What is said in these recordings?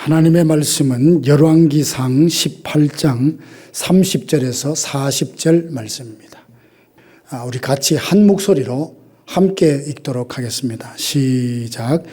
하나님의 말씀은 열왕기상 18장 30절에서 40절 말씀입니다. 우리 같이 한 목소리로 함께 읽도록 하겠습니다. 시작.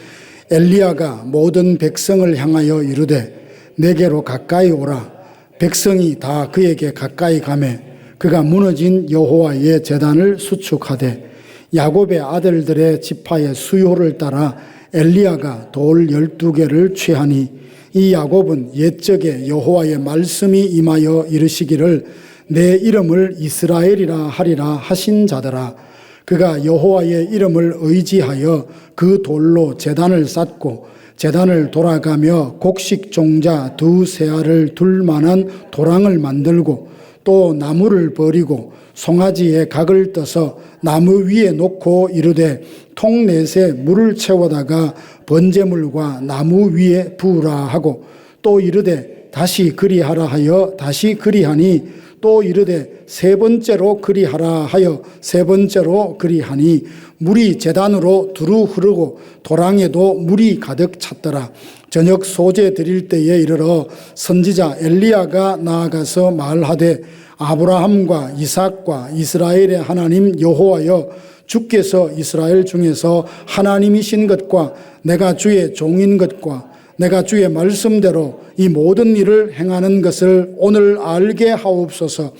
엘리야가 모든 백성을 향하여 이르되 내게로 가까이 오라. 백성이 다 그에게 가까이 가매 그가 무너진 여호와의 제단을 수축하되 야곱의 아들들의 지파의 수요를 따라 엘리야가 돌 12개를 취하니 이 야곱은 옛적에 여호와의 말씀이 임하여 이르시기를 내 이름을 이스라엘이라 하리라 하신 자더라. 그가 여호와의 이름을 의지하여 그 돌로 제단을 쌓고 제단을 돌아가며 곡식 종자 2 알을 둘 만한 도랑을 만들고 또 나무를 버리고 송아지에 각을 떠서 나무 위에 놓고 이르되 통 넷에 물을 채워다가 번제물과 나무 위에 부으라 하고 또 이르되 다시 그리하라 하여 다시 그리하니 또 이르되 3번째로 그리하라 하여 3번째로 그리하니 물이 제단으로 두루 흐르고 도랑에도 물이 가득 찼더라. 저녁 소제 드릴 때에 이르러 선지자 엘리야가 나아가서 말하되 아브라함과 이삭과 이스라엘의 하나님 여호와여 주께서 이스라엘 중에서 하나님이신 것과 내가 주의 종인 것과 내가 주의 말씀대로 이 모든 일을 행하는 것을 오늘 알게 하옵소서.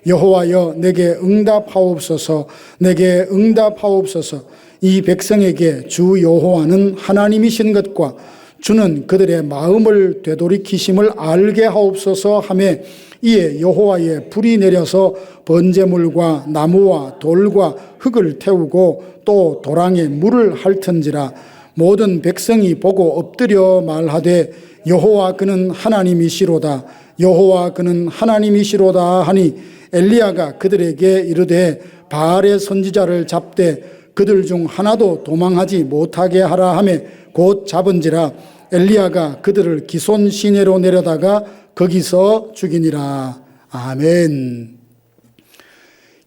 여호와여 내게 응답하옵소서. 내게 응답하옵소서. 이 백성에게 주 여호와는 하나님이신 것과 주는 그들의 마음을 되돌이키심을 알게 하옵소서 하며 이에 여호와의 불이 내려서 번제물과 나무와 돌과 흙을 태우고 또 도랑에 물을 핥은지라. 모든 백성이 보고 엎드려 말하되 여호와 그는 하나님이시로다. 여호와 그는 하나님이시로다 하니 엘리야가 그들에게 이르되 바알의 선지자를 잡되 그들 중 하나도 도망하지 못하게 하라 하며 곧 잡은지라. 엘리야가 그들을 기손 시내로 내려다가 거기서 죽이니라. 아멘.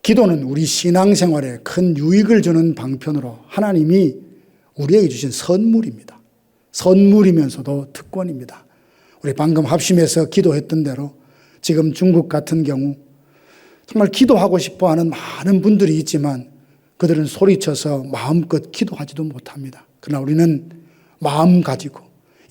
기도는 우리 신앙생활에 큰 유익을 주는 방편으로 하나님이 우리에게 주신 선물입니다. 선물이면서도 특권입니다. 우리 방금 합심해서 기도했던 대로 지금 중국 같은 경우 정말 기도하고 싶어하는 많은 분들이 있지만 그들은 소리쳐서 마음껏 기도하지도 못합니다. 그러나 우리는 마음 가지고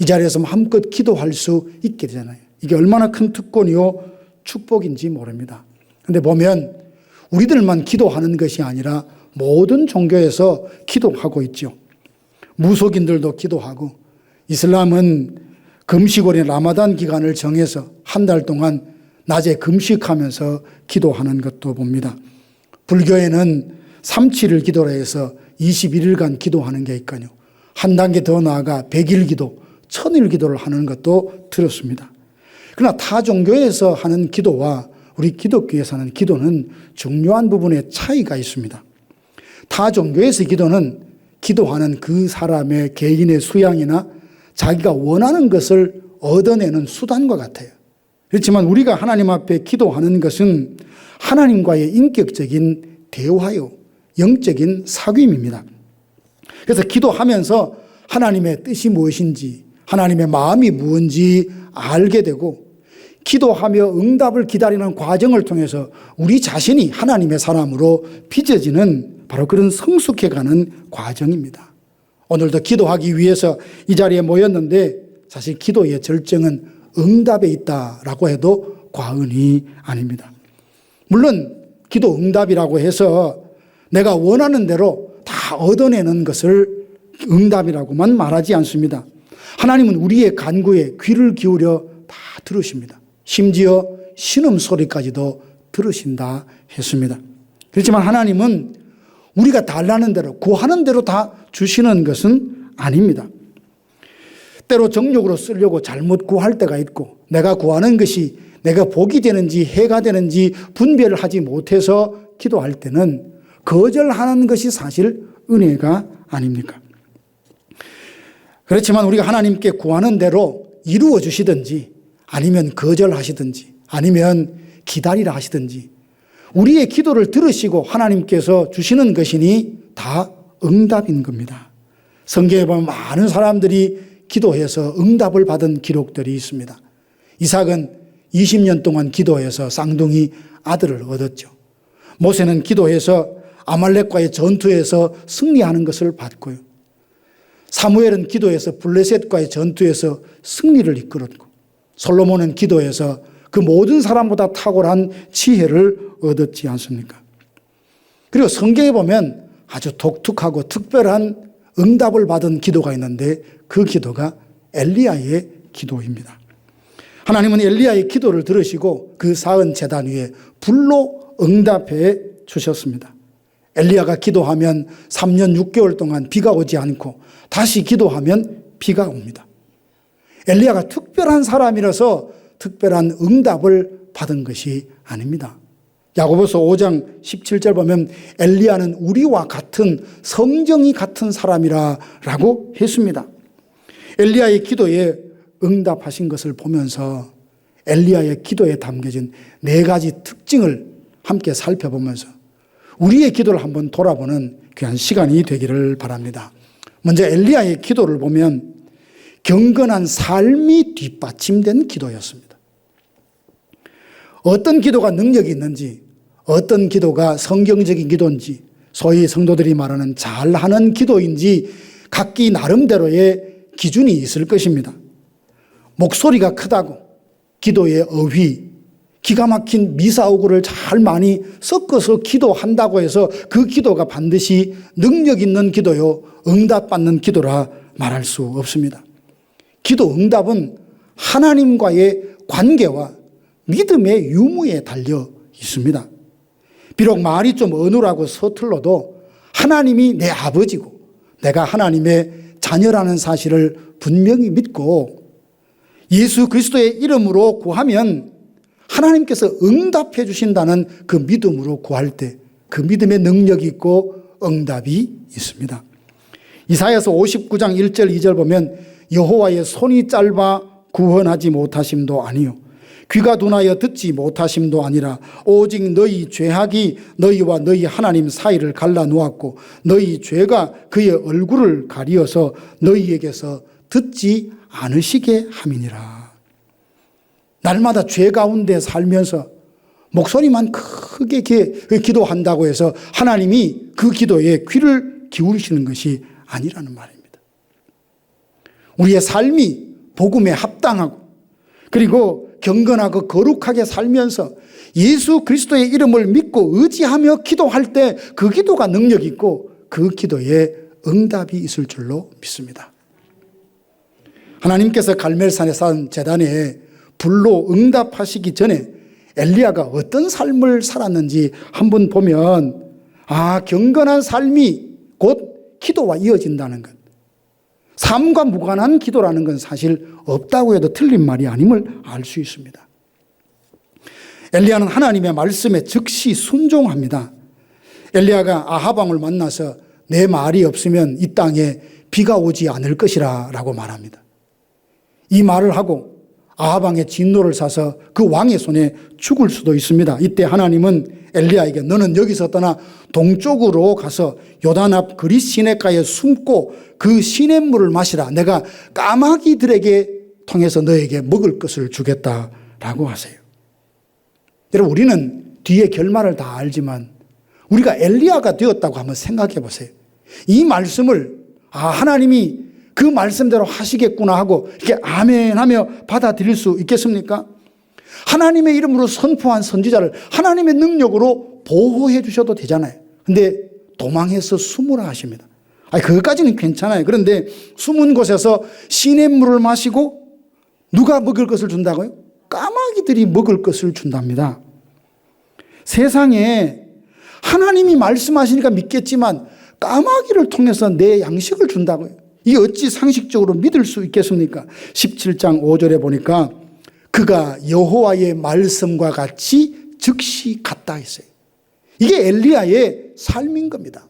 이 자리에서 마음껏 기도할 수 있게 되잖아요. 이게 얼마나 큰 특권이요 축복인지 모릅니다. 그런데 보면 우리들만 기도하는 것이 아니라 모든 종교에서 기도하고 있죠. 무속인들도 기도하고 이슬람은 금식월인 라마단 기간을 정해서 한 달 동안 낮에 금식하면서 기도하는 것도 봅니다. 불교에는 3·7일 기도라 해서 21일간 기도하는 게 있거든요. 한 단계 더 나아가 100일 기도, 1000일 기도를 하는 것도 들었습니다. 그러나 타 종교에서 하는 기도와 우리 기독교에서 하는 기도는 중요한 부분에 차이가 있습니다. 타 종교에서의 기도는 기도하는 그 사람의 개인의 수양이나 자기가 원하는 것을 얻어내는 수단과 같아요. 그렇지만 우리가 하나님 앞에 기도하는 것은 하나님과의 인격적인 대화요, 영적인 사귐입니다. 그래서 기도하면서 하나님의 뜻이 무엇인지, 하나님의 마음이 무엇인지 알게 되고 기도하며 응답을 기다리는 과정을 통해서 우리 자신이 하나님의 사람으로 빚어지는 바로 그런 성숙해가는 과정입니다. 오늘도 기도하기 위해서 이 자리에 모였는데 사실 기도의 절정은 응답에 있다라고 해도 과언이 아닙니다. 물론 기도 응답이라고 해서 내가 원하는 대로 다 얻어내는 것을 응답이라고만 말하지 않습니다. 하나님은 우리의 간구에 귀를 기울여 다 들으십니다. 심지어 신음소리까지도 들으신다 했습니다. 그렇지만 하나님은 우리가 달라는 대로 구하는 대로 다 주시는 것은 아닙니다. 때로 정욕으로 쓰려고 잘못 구할 때가 있고 내가 구하는 것이 내가 복이 되는지 해가 되는지 분별을 하지 못해서 기도할 때는 거절하는 것이 사실 은혜가 아닙니까? 그렇지만 우리가 하나님께 구하는 대로 이루어 주시든지 아니면 거절하시든지 아니면 기다리라 하시든지 우리의 기도를 들으시고 하나님께서 주시는 것이니 다 응답인 겁니다. 성경에 보면 많은 사람들이 기도해서 응답을 받은 기록들이 있습니다. 이삭은 20년 동안 기도해서 쌍둥이 아들을 얻었죠. 모세는 기도해서 아말렉과의 전투에서 승리하는 것을 봤고요. 사무엘은 기도해서 블레셋과의 전투에서 승리를 이끌었고, 솔로몬은 기도해서 그 모든 사람보다 탁월한 지혜를 얻었지 않습니까? 그리고 성경에 보면 아주 독특하고 특별한 응답을 받은 기도가 있는데 그 기도가 엘리야의 기도입니다. 하나님은 엘리야의 기도를 들으시고 그 사은 제단 위에 불로 응답해 주셨습니다. 엘리야가 기도하면 3년 6개월 동안 비가 오지 않고 다시 기도하면 비가 옵니다. 엘리야가 특별한 사람이라서 특별한 응답을 받은 것이 아닙니다. 야고보서 5장 17절 보면 엘리야는 우리와 같은 성정이 같은 사람이라고 했습니다. 엘리야의 기도에 응답하신 것을 보면서 엘리야의 기도에 담겨진 4가지 특징을 함께 살펴보면서 우리의 기도를 한번 돌아보는 귀한 시간이 되기를 바랍니다. 먼저 엘리야의 기도를 보면 경건한 삶이 뒷받침된 기도였습니다. 어떤 기도가 능력이 있는지, 어떤 기도가 성경적인 기도인지, 소위 성도들이 말하는 잘하는 기도인지 각기 나름대로의 기준이 있을 것입니다. 목소리가 크다고 기도의 어휘, 기가 막힌 미사오구를 잘 많이 섞어서 기도한다고 해서 그 기도가 반드시 능력 있는 기도요, 응답받는 기도라 말할 수 없습니다. 기도 응답은 하나님과의 관계와 믿음의 유무에 달려 있습니다. 비록 말이 좀 어눌하고 서툴러도 하나님이 내 아버지고 내가 하나님의 자녀라는 사실을 분명히 믿고 예수 그리스도의 이름으로 구하면 하나님께서 응답해 주신다는 그 믿음으로 구할 때 그 믿음의 능력이 있고 응답이 있습니다. 이사야서 59장 1절 2절 보면 여호와의 손이 짧아 구원하지 못하심도 아니요 귀가 둔하여 듣지 못하심도 아니라 오직 너희 죄악이 너희와 너희 하나님 사이를 갈라 놓았고 너희 죄가 그의 얼굴을 가리어서 너희에게서 듣지 않으시게 함이니라. 날마다 죄 가운데 살면서 목소리만 크게 기도한다고 해서 하나님이 그 기도에 귀를 기울이시는 것이 아니라는 말입니다. 우리의 삶이 복음에 합당하고 그리고 경건하고 거룩하게 살면서 예수 그리스도의 이름을 믿고 의지하며 기도할 때 그 기도가 능력이 있고 그 기도에 응답이 있을 줄로 믿습니다. 하나님께서 갈멜산에 쌓은 제단에 불로 응답하시기 전에 엘리야가 어떤 삶을 살았는지 한번 보면 경건한 삶이 곧 기도와 이어진다는 것, 삶과 무관한 기도라는 건 사실 없다고 해도 틀린 말이 아님을 알 수 있습니다. 엘리야는 하나님의 말씀에 즉시 순종합니다. 엘리야가 아합 왕을 만나서 내 말이 없으면 이 땅에 비가 오지 않을 것이라 라고 말합니다. 이 말을 하고 아합 왕의 진노를 사서 그 왕의 손에 죽을 수도 있습니다. 이때 하나님은 엘리야에게 너는 여기서 떠나 동쪽으로 가서 요단 앞 그릿 시냇가에 숨고 그 시냇물을 마시라. 내가 까마귀들에게 통해서 너에게 먹을 것을 주겠다라고 하세요. 여러분, 우리는 뒤에 결말을 다 알지만 우리가 엘리야가 되었다고 한번 생각해 보세요. 이 말씀을 하나님이 그 말씀대로 하시겠구나 하고 이렇게 아멘 하며 받아들일 수 있겠습니까? 하나님의 이름으로 선포한 선지자를 하나님의 능력으로 보호해 주셔도 되잖아요. 근데 도망해서 숨으라 하십니다. 그것까지는 괜찮아요. 그런데 숨은 곳에서 시냇물을 마시고 누가 먹을 것을 준다고요? 까마귀들이 먹을 것을 준답니다. 세상에 하나님이 말씀하시니까 믿겠지만 까마귀를 통해서 내 양식을 준다고요. 이게 어찌 상식적으로 믿을 수 있겠습니까? 17장 5절에 보니까 그가 여호와의 말씀과 같이 즉시 갔다 했어요. 이게 엘리야의 삶인 겁니다.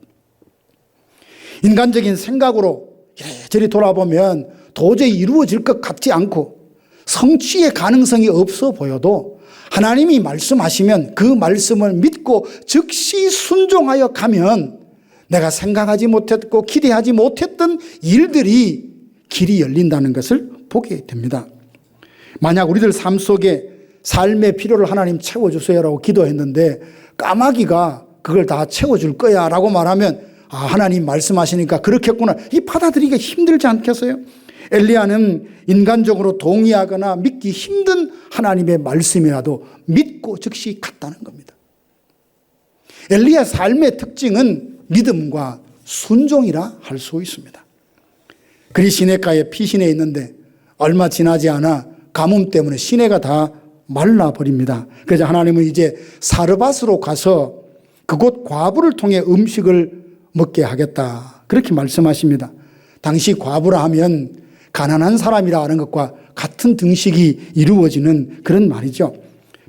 인간적인 생각으로 이리저리 돌아보면 도저히 이루어질 것 같지 않고 성취의 가능성이 없어 보여도 하나님이 말씀하시면 그 말씀을 믿고 즉시 순종하여 가면 내가 생각하지 못했고 기대하지 못했던 일들이 길이 열린다는 것을 보게 됩니다. 만약 우리들 삶 속에 삶의 필요를 하나님 채워주세요라고 기도했는데 까마귀가 그걸 다 채워줄 거야 라고 말하면 하나님 말씀하시니까 그렇겠구나. 이 받아들이기가 힘들지 않겠어요? 엘리야는 인간적으로 동의하거나 믿기 힘든 하나님의 말씀이라도 믿고 즉시 갔다는 겁니다. 엘리야 삶의 특징은 믿음과 순종이라 할 수 있습니다. 그리 시냇가에 피시내 있는데 얼마 지나지 않아 가뭄 때문에 시내가 다 말라버립니다. 그래서 하나님은 이제 사르밧으로 가서 그곳 과부를 통해 음식을 먹게 하겠다. 그렇게 말씀하십니다. 당시 과부라 하면 가난한 사람이라 하는 것과 같은 등식이 이루어지는 그런 말이죠.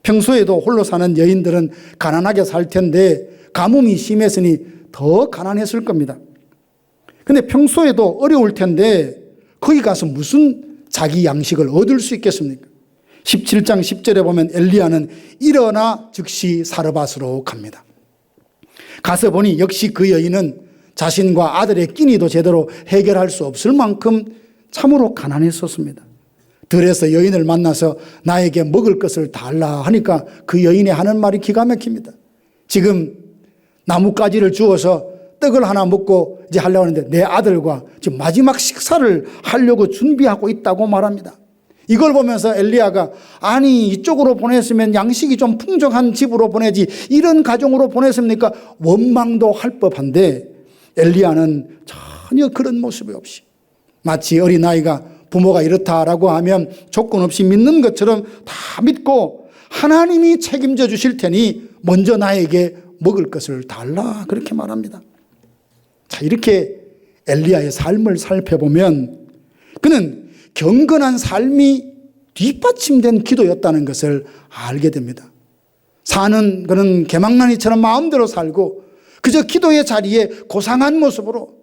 평소에도 홀로 사는 여인들은 가난하게 살 텐데 가뭄이 심했으니 더 가난했을 겁니다. 근데 평소에도 어려울 텐데 거기 가서 무슨 자기 양식을 얻을 수 있겠습니까? 17장 10절에 보면 엘리야는 일어나 즉시 사르밧으로 갑니다. 가서 보니 역시 그 여인은 자신과 아들의 끼니도 제대로 해결할 수 없을 만큼 참으로 가난했었습니다. 들에서 여인을 만나서 나에게 먹을 것을 달라 하니까 그 여인이 하는 말이 기가 막힙니다. 지금 나뭇가지를 주워서 떡을 하나 먹고 이제 하려고 하는데 내 아들과 지금 마지막 식사를 하려고 준비하고 있다고 말합니다. 이걸 보면서 엘리야가 아니 이쪽으로 보냈으면 양식이 좀 풍족한 집으로 보내지 이런 가정으로 보냈습니까? 원망도 할 법한데 엘리야는 전혀 그런 모습이 없이 마치 어린아이가 부모가 이렇다라고 하면 조건 없이 믿는 것처럼 다 믿고 하나님이 책임져 주실 테니 먼저 나에게 먹을 것을 달라 그렇게 말합니다. 자, 이렇게 엘리야의 삶을 살펴보면 그는 경건한 삶이 뒷받침된 기도였다는 것을 알게 됩니다. 사는 그는 개망나니처럼 마음대로 살고 그저 기도의 자리에 고상한 모습으로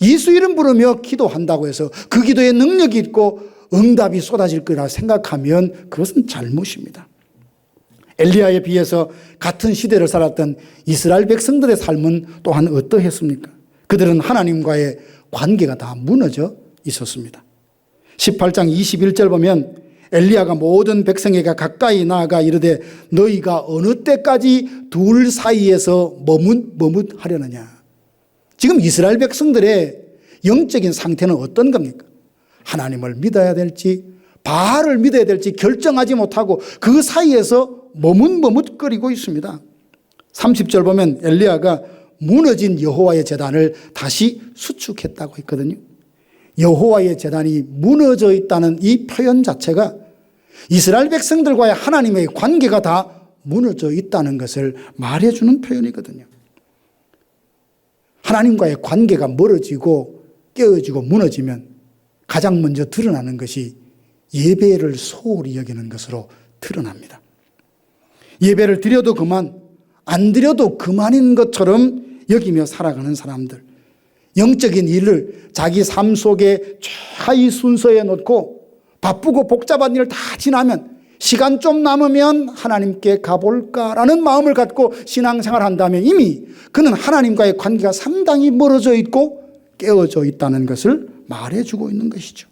예수 이름 부르며 기도한다고 해서 그 기도에 능력이 있고 응답이 쏟아질 거라 생각하면 그것은 잘못입니다. 엘리야에 비해서 같은 시대를 살았던 이스라엘 백성들의 삶은 또한 어떠했습니까? 그들은 하나님과의 관계가 다 무너져 있었습니다. 18장 21절 보면 엘리야가 모든 백성에게 가까이 나아가 이르되 너희가 어느 때까지 둘 사이에서 머뭇하려느냐. 지금 이스라엘 백성들의 영적인 상태는 어떤 겁니까? 하나님을 믿어야 될지 바알을 믿어야 될지 결정하지 못하고 그 사이에서 머뭇거리고 있습니다. 30절 보면 엘리야가 무너진 여호와의 제단을 다시 수축했다고 했거든요. 여호와의 제단이 무너져 있다는 이 표현 자체가 이스라엘 백성들과의 하나님의 관계가 다 무너져 있다는 것을 말해주는 표현이거든요. 하나님과의 관계가 멀어지고 깨어지고 무너지면 가장 먼저 드러나는 것이 예배를 소홀히 여기는 것으로 드러납니다. 예배를 드려도 그만, 안 드려도 그만인 것처럼 여기며 살아가는 사람들, 영적인 일을 자기 삶 속에 최하위 순서에 놓고 바쁘고 복잡한 일 다 지나면 시간 좀 남으면 하나님께 가볼까라는 마음을 갖고 신앙생활을 한다면 이미 그는 하나님과의 관계가 상당히 멀어져 있고 깨어져 있다는 것을 말해주고 있는 것이죠.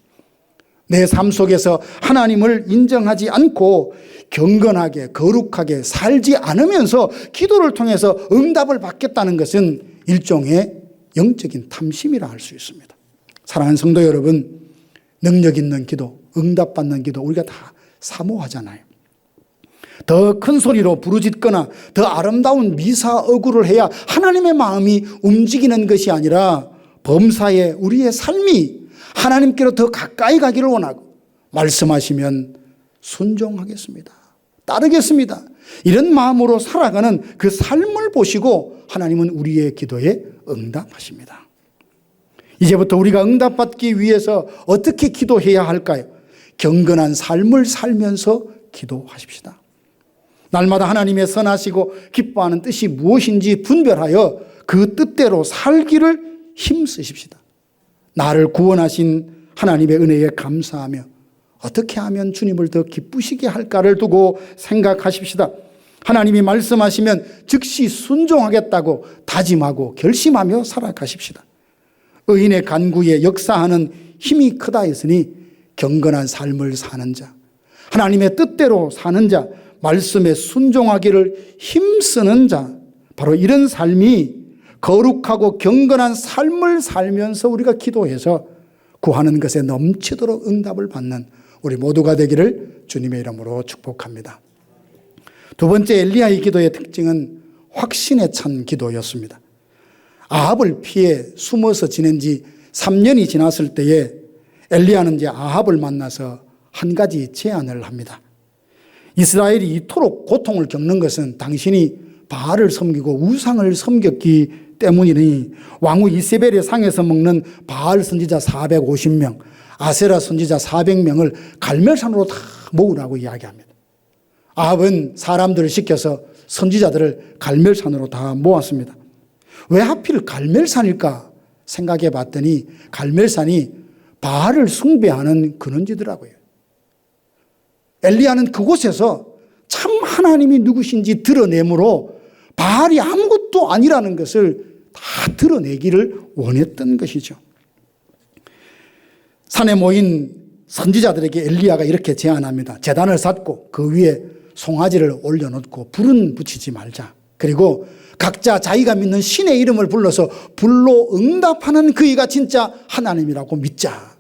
내 삶 속에서 하나님을 인정하지 않고 경건하게 거룩하게 살지 않으면서 기도를 통해서 응답을 받겠다는 것은 일종의 영적인 탐심이라 할 수 있습니다. 사랑하는 성도 여러분, 능력 있는 기도, 응답받는 기도 우리가 다 사모하잖아요. 더 큰 소리로 부르짖거나 더 아름다운 미사어구를 해야 하나님의 마음이 움직이는 것이 아니라 범사에 우리의 삶이 하나님께로 더 가까이 가기를 원하고 말씀하시면 순종하겠습니다. 따르겠습니다. 이런 마음으로 살아가는 그 삶을 보시고 하나님은 우리의 기도에 응답하십니다. 이제부터 우리가 응답받기 위해서 어떻게 기도해야 할까요? 경건한 삶을 살면서 기도하십시다. 날마다 하나님의 선하시고 기뻐하는 뜻이 무엇인지 분별하여 그 뜻대로 살기를 힘쓰십시다. 나를 구원하신 하나님의 은혜에 감사하며 어떻게 하면 주님을 더 기쁘시게 할까를 두고 생각하십시다. 하나님이 말씀하시면 즉시 순종하겠다고 다짐하고 결심하며 살아가십시다. 의인의 간구에 역사하는 힘이 크다 했으니 경건한 삶을 사는 자, 하나님의 뜻대로 사는 자, 말씀에 순종하기를 힘쓰는 자, 바로 이런 삶이 거룩하고 경건한 삶을 살면서 우리가 기도해서 구하는 것에 넘치도록 응답을 받는 우리 모두가 되기를 주님의 이름으로 축복합니다. 두 번째 엘리야의 기도의 특징은 확신에 찬 기도였습니다. 아합을 피해 숨어서 지낸 지 3년이 지났을 때에 엘리야는 이제 아합을 만나서 한 가지 제안을 합니다. 이스라엘이 이토록 고통을 겪는 것은 당신이 바알을 섬기고 우상을 섬겼기 때문이니 왕후 이세벨의 상에서 먹는 바알 선지자 450명, 아세라 선지자 400명을 갈멜산으로 다 모으라고 이야기합니다. 아합은 사람들을 시켜서 선지자들을 갈멜산으로 다 모았습니다. 왜 하필 갈멜산일까 생각해 봤더니 갈멜산이 바알을 숭배하는 근원지더라고요. 엘리야는 그곳에서 참 하나님이 누구신지 드러내므로 바알이 아무것도 아니라는 것을 다 드러내기를 원했던 것이죠. 산에 모인 선지자들에게 엘리야가 이렇게 제안합니다. 제단을 쌓고 그 위에 송아지를 올려놓고 불은 붙이지 말자. 그리고 각자 자기가 믿는 신의 이름을 불러서 불로 응답하는 그이가 진짜 하나님이라고 믿자.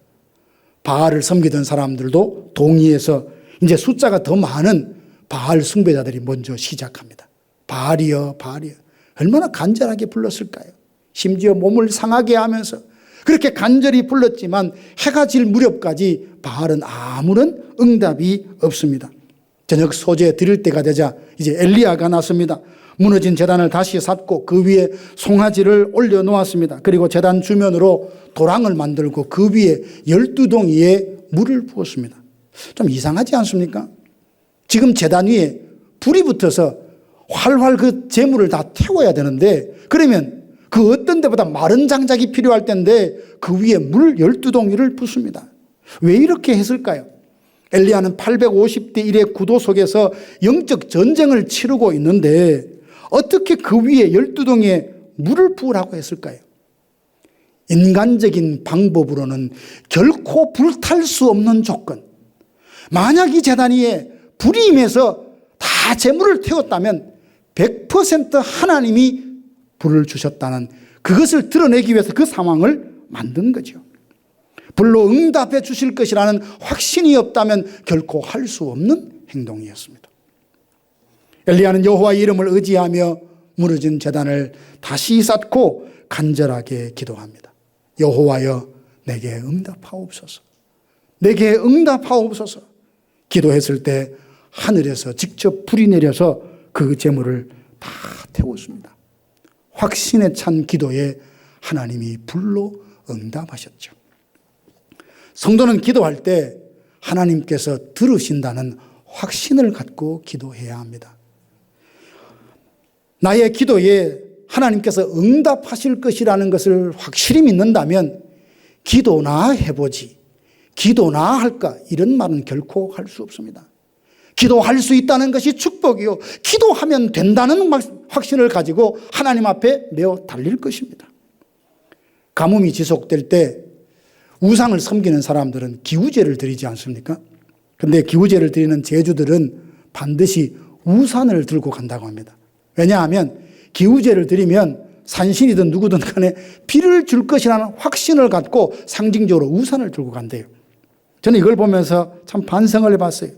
바알을 섬기던 사람들도 동의해서 이제 숫자가 더 많은 바알 숭배자들이 먼저 시작합니다. 바알이여, 바알이여. 얼마나 간절하게 불렀을까요? 심지어 몸을 상하게 하면서 그렇게 간절히 불렀지만 해가 질 무렵까지 바알은 아무런 응답이 없습니다. 저녁 소재 드릴 때가 되자 이제 엘리야가 나섭니다. 무너진 제단을 다시 쌓고 그 위에 송아지를 올려놓았습니다. 그리고 제단 주변으로 도랑을 만들고 그 위에 12동이에 물을 부었습니다. 좀 이상하지 않습니까? 지금 제단 위에 불이 붙어서 활활 그 재물을 다 태워야 되는데 그러면 그 어떤 데보다 마른 장작이 필요할 텐데 그 위에 물 12동이를 붓습니다. 왜 이렇게 했을까요? 엘리야는 850대 1의 구도 속에서 영적 전쟁을 치르고 있는데 어떻게 그 위에 12동에 물을 부으라고 했을까요? 인간적인 방법으로는 결코 불탈 수 없는 조건. 만약 이 제단 위에 불이 임해서 다 재물을 태웠다면 100% 하나님이 불을 주셨다는 그것을 드러내기 위해서 그 상황을 만든 거죠. 불로 응답해 주실 것이라는 확신이 없다면 결코 할 수 없는 행동이었습니다. 엘리야는 여호와의 이름을 의지하며 무너진 제단을 다시 쌓고 간절하게 기도합니다. 여호와여 내게 응답하옵소서. 내게 응답하옵소서. 기도했을 때 하늘에서 직접 불이 내려서 그 재물을 다 태웠습니다. 확신에 찬 기도에 하나님이 불로 응답하셨죠. 성도는 기도할 때 하나님께서 들으신다는 확신을 갖고 기도해야 합니다. 나의 기도에 하나님께서 응답하실 것이라는 것을 확실히 믿는다면 기도나 해보지, 기도나 할까 이런 말은 결코 할 수 없습니다. 기도할 수 있다는 것이 축복이요, 기도하면 된다는 확신을 가지고 하나님 앞에 메어 달릴 것입니다. 가뭄이 지속될 때 우상을 섬기는 사람들은 기우제를 드리지 않습니까? 그런데 기우제를 드리는 제주들은 반드시 우산을 들고 간다고 합니다. 왜냐하면 기우제를 드리면 산신이든 누구든 간에 비를 줄 것이라는 확신을 갖고 상징적으로 우산을 들고 간대요. 저는 이걸 보면서 참 반성을 해봤어요.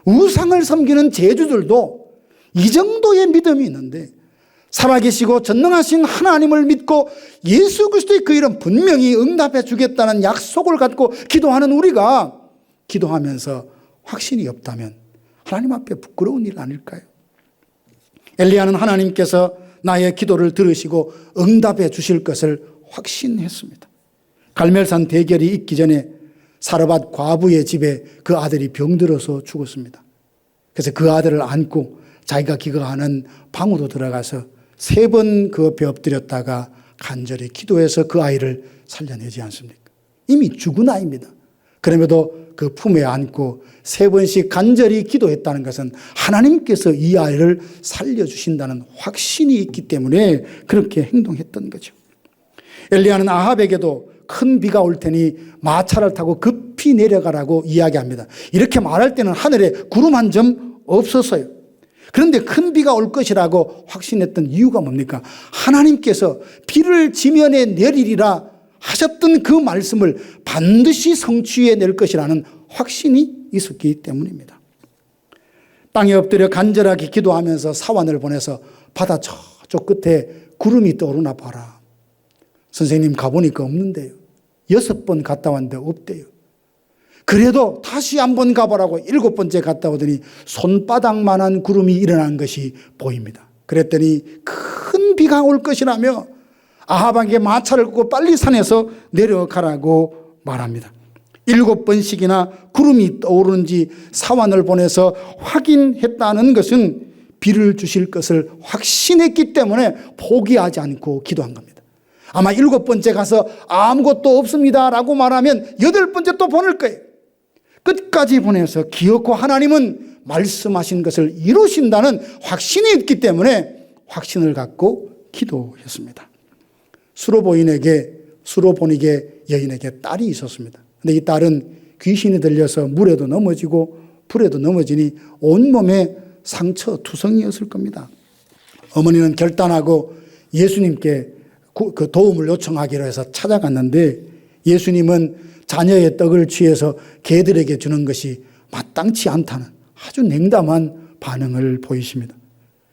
우상을 섬기는 제주들도 이 정도의 믿음이 있는데 살아계시고 전능하신 하나님을 믿고 예수 그리스도의 그 이름 분명히 응답해 주겠다는 약속을 갖고 기도하는 우리가 기도하면서 확신이 없다면 하나님 앞에 부끄러운 일 아닐까요? 엘리야는 하나님께서 나의 기도를 들으시고 응답해 주실 것을 확신했습니다. 갈멜산 대결이 있기 전에 사르밧 과부의 집에 그 아들이 병들어서 죽었습니다. 그래서 그 아들을 안고 자기가 기거하는 방으로 들어가서 3번 그 옆에 엎드렸다가 간절히 기도해서 그 아이를 살려내지 않습니까? 이미 죽은 아이입니다. 그럼에도 그 품에 안고 3번씩 간절히 기도했다는 것은 하나님께서 이 아이를 살려주신다는 확신이 있기 때문에 그렇게 행동했던 거죠. 엘리야는 아합에게도 큰 비가 올 테니 마차를 타고 급히 내려가라고 이야기합니다. 이렇게 말할 때는 하늘에 구름 한 점 없었어요. 그런데 큰 비가 올 것이라고 확신했던 이유가 뭡니까? 하나님께서 비를 지면에 내리리라 하셨던 그 말씀을 반드시 성취해낼 것이라는 확신이 있었기 때문입니다. 땅에 엎드려 간절하게 기도하면서 사환을 보내서 바다 저쪽 끝에 구름이 떠오르나 봐라. 선생님 가보니까 없는데요. 6번 갔다 왔는데 없대요. 그래도 다시 한번 가보라고 7번째 갔다 오더니 손바닥만한 구름이 일어난 것이 보입니다. 그랬더니 큰 비가 올 것이라며 아합에게 마차를 끄고 빨리 산에서 내려가라고 말합니다. 7번씩이나 구름이 떠오르는지 사환을 보내서 확인했다는 것은 비를 주실 것을 확신했기 때문에 포기하지 않고 기도한 겁니다. 아마 7번째 가서 아무것도 없습니다 라고 말하면 8번째 또 보낼 거예요. 끝까지 보내서 기어코 하나님은 말씀하신 것을 이루신다는 확신이 있기 때문에 확신을 갖고 기도했습니다. 수로보닉의 여인에게 딸이 있었습니다. 근데 이 딸은 귀신이 들려서 물에도 넘어지고 불에도 넘어지니 온몸에 상처 투성이었을 겁니다. 어머니는 결단하고 예수님께 그 도움을 요청하기로 해서 찾아갔는데 예수님은 자녀의 떡을 취해서 개들에게 주는 것이 마땅치 않다는 아주 냉담한 반응을 보이십니다.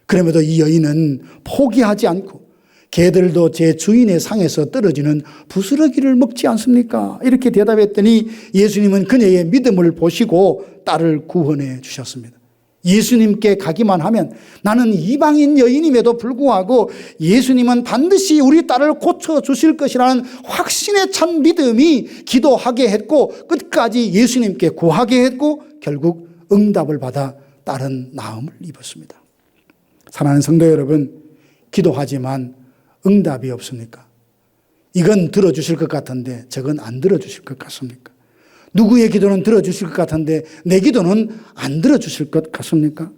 그럼에도 이 여인은 포기하지 않고 개들도 제 주인의 상에서 떨어지는 부스러기를 먹지 않습니까? 이렇게 대답했더니 예수님은 그녀의 믿음을 보시고 딸을 구원해 주셨습니다. 예수님께 가기만 하면 나는 이방인 여인임에도 불구하고 예수님은 반드시 우리 딸을 고쳐주실 것이라는 확신에 찬 믿음이 기도하게 했고 끝까지 예수님께 구하게 했고 결국 응답을 받아 딸은 나음을 입었습니다. 사랑하는 성도 여러분, 기도하지만 응답이 없습니까? 이건 들어주실 것 같은데 저건 안 들어주실 것 같습니까? 누구의 기도는 들어주실 것 같은데 내 기도는 안 들어주실 것 같습니까?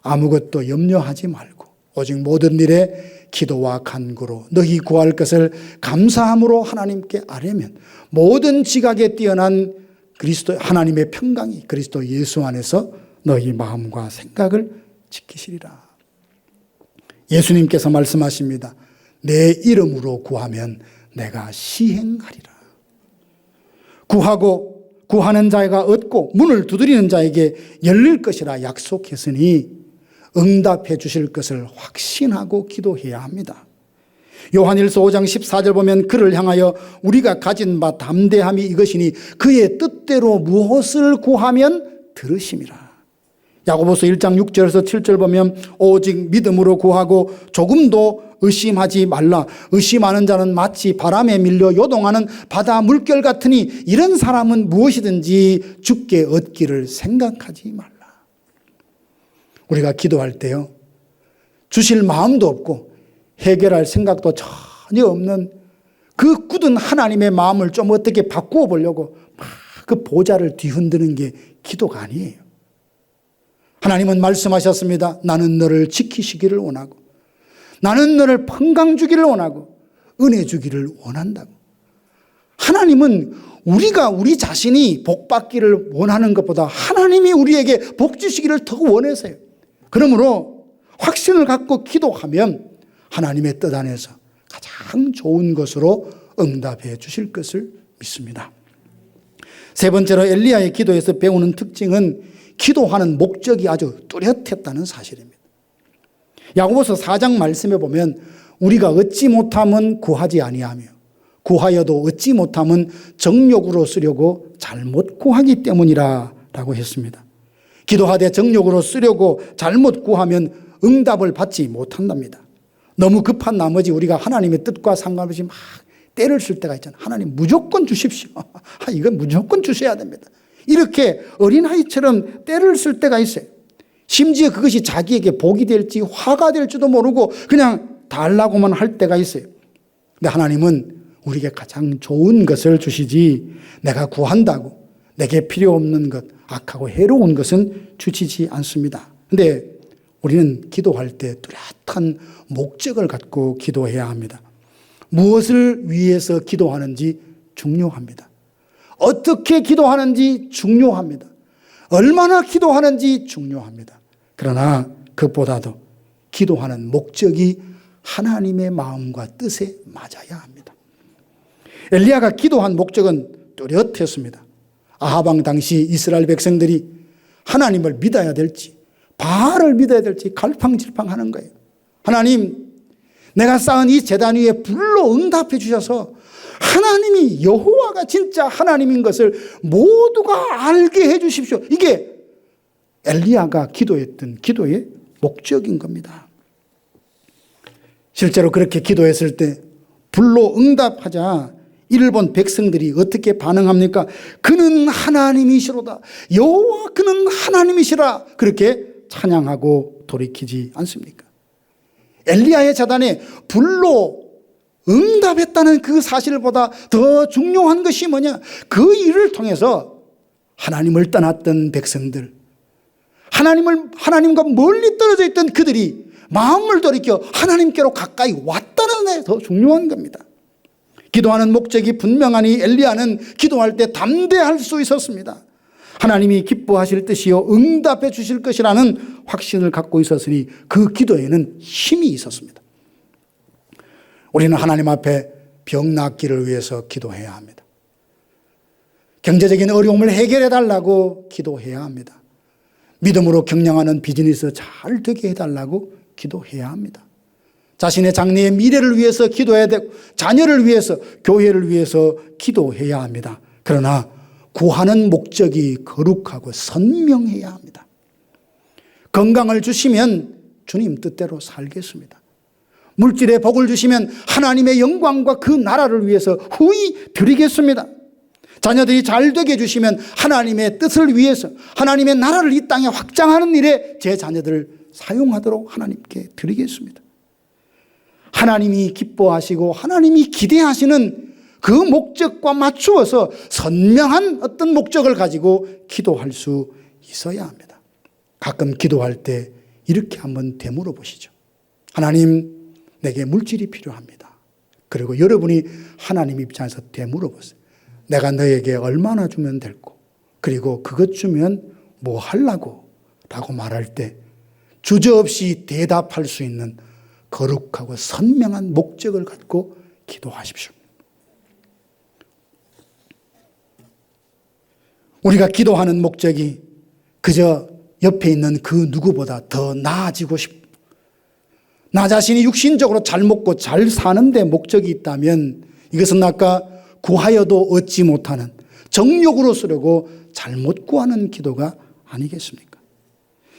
아무것도 염려하지 말고 오직 모든 일에 기도와 간구로 너희 구할 것을 감사함으로 하나님께 아뢰면 모든 지각에 뛰어난 그리스도 하나님의 평강이 그리스도 예수 안에서 너희 마음과 생각을 지키시리라. 예수님께서 말씀하십니다. 내 이름으로 구하면 내가 시행하리라. 구하는 자가 얻고 문을 두드리는 자에게 열릴 것이라 약속했으니 응답해 주실 것을 확신하고 기도해야 합니다. 요한일서 5장 14절 보면 그를 향하여 우리가 가진 바 담대함이 이것이니 그의 뜻대로 무엇을 구하면 들으심이라. 야고보서 1장 6절에서 7절 보면 오직 믿음으로 구하고 조금도 의심하지 말라. 의심하는 자는 마치 바람에 밀려 요동하는 바다 물결 같으니 이런 사람은 무엇이든지 주께 얻기를 생각하지 말라. 우리가 기도할 때요, 주실 마음도 없고 해결할 생각도 전혀 없는 그 굳은 하나님의 마음을 좀 어떻게 바꾸어 보려고 막 그 보좌를 뒤흔드는 게 기도가 아니에요. 하나님은 말씀하셨습니다. 나는 너를 지키시기를 원하고 나는 너를 평강 주기를 원하고 은혜 주기를 원한다고. 하나님은 우리가 우리 자신이 복 받기를 원하는 것보다 하나님이 우리에게 복 주시기를 더 원해서요. 그러므로 확신을 갖고 기도하면 하나님의 뜻 안에서 가장 좋은 것으로 응답해 주실 것을 믿습니다. 세 번째로 엘리야의 기도에서 배우는 특징은 기도하는 목적이 아주 뚜렷했다는 사실입니다. 야고보서 4장 말씀에 보면 우리가 얻지 못함은 구하지 아니하며 구하여도 얻지 못함은 정욕으로 쓰려고 잘못 구하기 때문이라 라고 했습니다. 기도하되 정욕으로 쓰려고 잘못 구하면 응답을 받지 못한답니다. 너무 급한 나머지 우리가 하나님의 뜻과 상관없이 막 때를 쓸 때가 있잖아요. 하나님 무조건 주십시오. 이건 무조건 주셔야 됩니다. 이렇게 어린아이처럼 때를 쓸 때가 있어요. 심지어 그것이 자기에게 복이 될지 화가 될지도 모르고 그냥 달라고만 할 때가 있어요. 근데 하나님은 우리에게 가장 좋은 것을 주시지 내가 구한다고 내게 필요 없는 것, 악하고 해로운 것은 주시지 않습니다. 근데 우리는 기도할 때 뚜렷한 목적을 갖고 기도해야 합니다. 무엇을 위해서 기도하는지 중요합니다. 어떻게 기도하는지 중요합니다. 얼마나 기도하는지 중요합니다. 그러나 그것보다도 기도하는 목적이 하나님의 마음과 뜻에 맞아야 합니다. 엘리야가 기도한 목적은 뚜렷했습니다. 아합 왕 당시 이스라엘 백성들이 하나님을 믿어야 될지 바알을 믿어야 될지 갈팡질팡하는 거예요. 하나님, 내가 쌓은 이 제단 위에 불로 응답해 주셔서 하나님이 여호와가 진짜 하나님인 것을 모두가 알게 해 주십시오. 이게 엘리야가 기도했던 기도의 목적인 겁니다. 실제로 그렇게 기도했을 때 불로 응답하자 이를 본 백성들이 어떻게 반응합니까? 그는 하나님이시로다. 여호와 그는 하나님이시라. 그렇게 찬양하고 돌이키지 않습니까? 엘리야의 제단에 불로 응답했다는 그 사실보다 더 중요한 것이 뭐냐? 그 일을 통해서 하나님을 떠났던 백성들, 하나님과 멀리 떨어져 있던 그들이 마음을 돌이켜 하나님께로 가까이 왔다는 게 더 중요한 겁니다. 기도하는 목적이 분명하니 엘리야는 기도할 때 담대할 수 있었습니다. 하나님이 기뻐하실 뜻이요 응답해 주실 것이라는 확신을 갖고 있었으니 그 기도에는 힘이 있었습니다. 우리는 하나님 앞에 병 낫기를 위해서 기도해야 합니다. 경제적인 어려움을 해결해 달라고 기도해야 합니다. 믿음으로 경영하는 비즈니스 잘 되게 해달라고 기도해야 합니다. 자신의 장래의 미래를 위해서 기도해야 되고 자녀를 위해서 교회를 위해서 기도해야 합니다. 그러나 구하는 목적이 거룩하고 선명해야 합니다. 건강을 주시면 주님 뜻대로 살겠습니다. 물질의 복을 주시면 하나님의 영광과 그 나라를 위해서 후히 드리겠습니다. 자녀들이 잘 되게 해주시면 하나님의 뜻을 위해서 하나님의 나라를 이 땅에 확장하는 일에 제 자녀들을 사용하도록 하나님께 드리겠습니다. 하나님이 기뻐하시고 하나님이 기대하시는 그 목적과 맞추어서 선명한 어떤 목적을 가지고 기도할 수 있어야 합니다. 가끔 기도할 때 이렇게 한번 되물어 보시죠. 하나님, 내게 물질이 필요합니다. 그리고 여러분이 하나님 입장에서 되물어 보세요. 내가 너에게 얼마나 주면 될고, 그리고 그것 주면 뭐 하려고? 라고 말할 때 주저없이 대답할 수 있는 거룩하고 선명한 목적을 갖고 기도하십시오. 우리가 기도하는 목적이 그저 옆에 있는 그 누구보다 더 나아지고 싶고, 나 자신이 육신적으로 잘 먹고 잘 사는 데 목적이 있다면 이것은 아까 구하여도 얻지 못하는 정욕으로 쓰려고 잘못 구하는 기도가 아니겠습니까?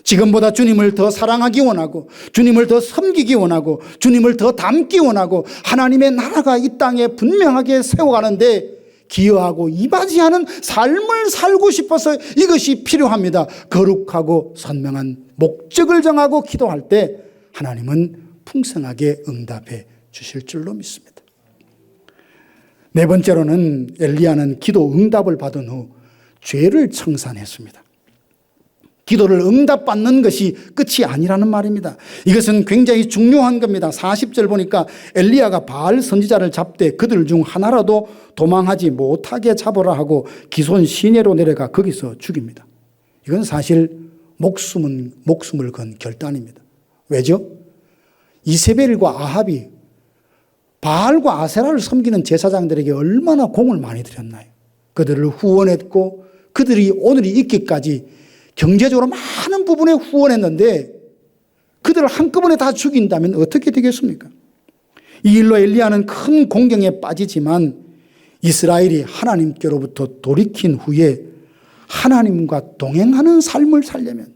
지금보다 주님을 더 사랑하기 원하고 주님을 더 섬기기 원하고 주님을 더 닮기 원하고 하나님의 나라가 이 땅에 분명하게 세워가는데 기여하고 이바지하는 삶을 살고 싶어서 이것이 필요합니다. 거룩하고 선명한 목적을 정하고 기도할 때 하나님은 풍성하게 응답해 주실 줄로 믿습니다. 네 번째로는 엘리야는 기도 응답을 받은 후 죄를 청산했습니다. 기도를 응답받는 것이 끝이 아니라는 말입니다. 이것은 굉장히 중요한 겁니다. 40절 보니까 엘리야가 바알 선지자를 잡되 그들 중 하나라도 도망하지 못하게 잡으라 하고 기손 시내로 내려가 거기서 죽입니다. 이건 사실 목숨을 건 결단입니다. 왜죠? 이세벨과 아합이 바알과 아세라를 섬기는 제사장들에게 얼마나 공을 많이 들였나요? 그들을 후원했고 그들이 오늘이 있기까지 경제적으로 많은 부분에 후원했는데 그들을 한꺼번에 다 죽인다면 어떻게 되겠습니까? 이 일로 엘리야는 큰 공경에 빠지지만 이스라엘이 하나님께로부터 돌이킨 후에 하나님과 동행하는 삶을 살려면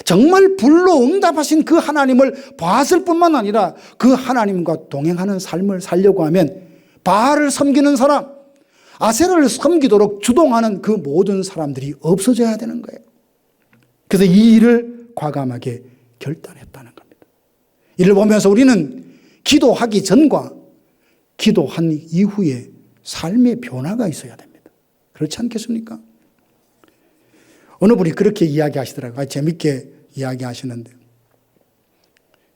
정말 불로 응답하신 그 하나님을 봤을 뿐만 아니라 그 하나님과 동행하는 삶을 살려고 하면 바알을 섬기는 사람, 아세라를 섬기도록 주동하는 그 모든 사람들이 없어져야 되는 거예요. 그래서 이 일을 과감하게 결단했다는 겁니다. 이를 보면서 우리는 기도하기 전과 기도한 이후에 삶의 변화가 있어야 됩니다. 그렇지 않겠습니까? 어느 분이 그렇게 이야기하시더라고요. 재밌게 이야기하시는데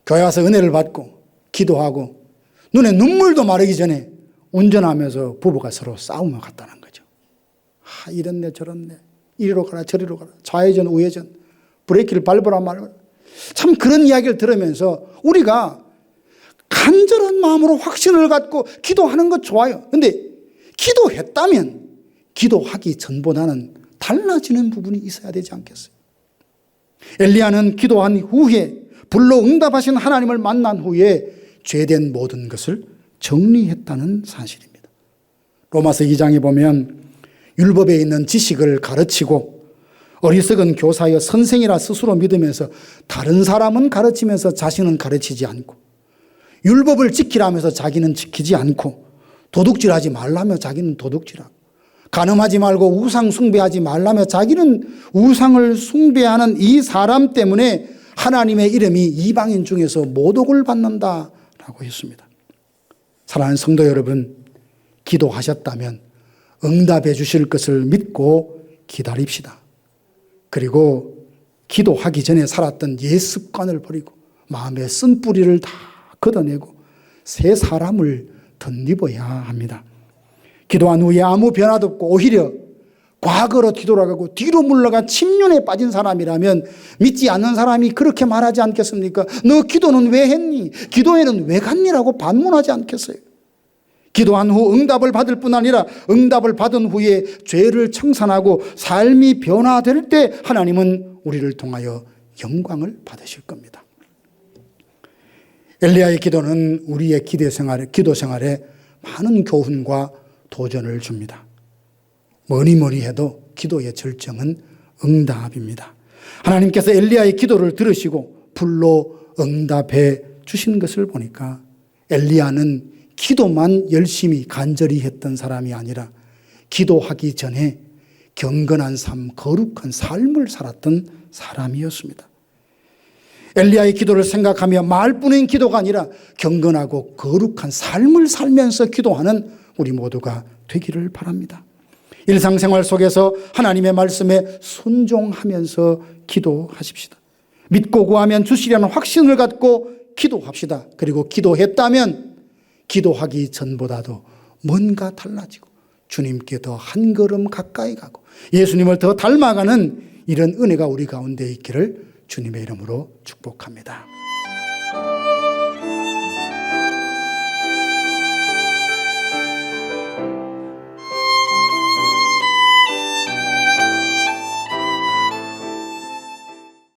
교회 와서 은혜를 받고 기도하고 눈에 눈물도 마르기 전에 운전하면서 부부가 서로 싸우며 갔다는 거죠. 이랬네 저랬네. 이리로 가라 저리로 가라. 좌회전 우회전. 브레이크를 밟으라 말아라. 참 그런 이야기를 들으면서 우리가 간절한 마음으로 확신을 갖고 기도하는 것 좋아요. 그런데 기도했다면 기도하기 전보다는 달라지는 부분이 있어야 되지 않겠어요? 엘리야는 기도한 후에 불로 응답하신 하나님을 만난 후에 죄된 모든 것을 정리했다는 사실입니다. 로마서 2장에 보면 율법에 있는 지식을 가르치고 어리석은 교사여 선생이라 스스로 믿으면서 다른 사람은 가르치면서 자신은 가르치지 않고 율법을 지키라면서 자기는 지키지 않고 도둑질하지 말라며 자기는 도둑질하고 간음하지 말고 우상 숭배하지 말라며 자기는 우상을 숭배하는 이 사람 때문에 하나님의 이름이 이방인 중에서 모독을 받는다라고 했습니다. 사랑하는 성도 여러분, 기도하셨다면 응답해 주실 것을 믿고 기다립시다. 그리고 기도하기 전에 살았던 옛 습관을 버리고 마음의 쓴뿌리를 다 걷어내고 새 사람을 덧입어야 합니다. 기도한 후에 아무 변화도 없고 오히려 과거로 뒤돌아가고 뒤로 물러가 침륜에 빠진 사람이라면 믿지 않는 사람이 그렇게 말하지 않겠습니까? 너 기도는 왜 했니? 기도회는 왜 갔니라고 반문하지 않겠어요? 기도한 후 응답을 받을 뿐 아니라 응답을 받은 후에 죄를 청산하고 삶이 변화될 때 하나님은 우리를 통하여 영광을 받으실 겁니다. 엘리야의 기도는 우리의 기도 생활에 많은 교훈과 도전을 줍니다. 뭐니 해도 기도의 절정은 응답입니다. 하나님께서 엘리야의 기도를 들으시고 불로 응답해 주신 것을 보니까 엘리야는 기도만 열심히 간절히 했던 사람이 아니라 기도하기 전에 경건한 삶, 거룩한 삶을 살았던 사람이었습니다. 엘리야의 기도를 생각하며 말뿐인 기도가 아니라 경건하고 거룩한 삶을 살면서 기도하는 우리 모두가 되기를 바랍니다. 일상생활 속에서 하나님의 말씀에 순종하면서 기도하십시다. 믿고 구하면 주시려는 확신을 갖고 기도합시다. 그리고 기도했다면 기도하기 전보다도 뭔가 달라지고 주님께 더 한 걸음 가까이 가고 예수님을 더 닮아가는 이런 은혜가 우리 가운데 있기를 주님의 이름으로 축복합니다.